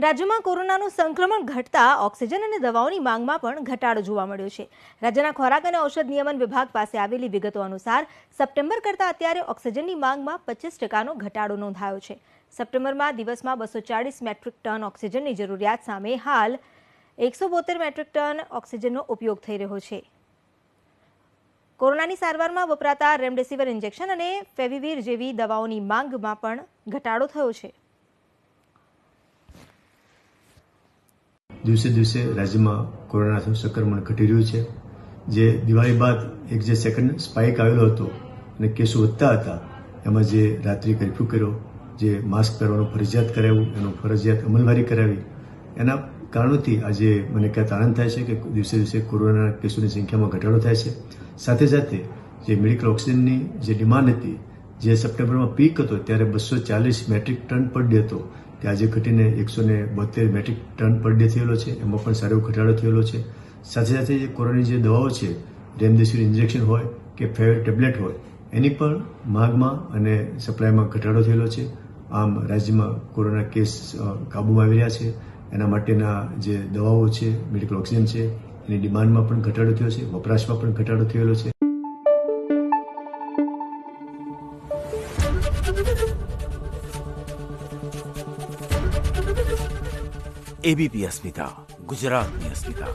રાજ્યમાં કોરોનાનું સંક્રમણ ઘટતા ઓક્સિજન અને દવાઓની માંગમાં પણ ઘટાડો જોવા મળ્યો છે। રાજ્યના ખોરાક અને ઔષધ નિયમન વિભાગ પાસે આવેલી વિગતો અનુસાર સપ્ટેમ્બર કરતાં અત્યારે ઓક્સિજનની માંગમાં 25% ઘટાડો નોંધાયો છે। સપ્ટેમ્બરમાં દિવસમાં 240 મેટ્રિક ટન ઓક્સિજનની જરૂરિયાત સામે હાલ 172 મેટ્રિક ટન ઓક્સિજનનો ઉપયોગ થઈ રહ્યો છે। કોરોનાની સારવારમાં વપરાતા રેમડેસિવિર ઇન્જેક્શન અને ફેવિવિર જેવી દવાઓની માંગમાં પણ ઘટાડો થયો છે। દિવસે દિવસે રાજ્યમાં કોરોનાનું સંક્રમણ ઘટી રહ્યું છે। જે દિવાળી બાદ એક જે સેકન્ડ સ્પાઇક આવેલો હતો અને કેસો વધતા હતા, એમાં જે રાત્રિ કર્ફ્યુ કર્યો, જે માસ્ક પહેરવાનું ફરજિયાત કરાવ્યું, એનું ફરજિયાત અમલવારી કરાવી, એના કારણોથી આજે મને કહેતા આનંદ થાય છે કે દિવસે દિવસે કોરોનાના કેસોની સંખ્યામાં ઘટાડો થાય છે। સાથે સાથે જે મેડિકલ ઓક્સિજનની જે ડિમાન્ડ હતી, જે સપ્ટેમ્બરમાં પીક હતો ત્યારે 240 મેટ્રિક ટન પર ડે હતો, તે આજે ઘટીને 172 મેટ્રિક ટન પર ડે થયેલો છે। એમાં પણ સારો ઘટાડો થયેલો છે। સાથે સાથે જે કોરોનાની જે દવાઓ છે, રેમડેસિવિર ઇન્જેક્શન હોય કે ફેવિવિર ટેબ્લેટ હોય, એની પણ માંગમાં અને સપ્લાયમાં ઘટાડો થયેલો છે। આમ રાજ્યમાં કોરોના કેસ કાબૂમાં આવી રહ્યા છે। એના માટેના જે દવાઓ છે, મેડિકલ ઓક્સિજન છે, એની ડિમાન્ડમાં પણ ઘટાડો થયો છે, વપરાશમાં પણ ઘટાડો થયેલો છે। एबीपी अस्मिता, गुजरातनी अस्मिता।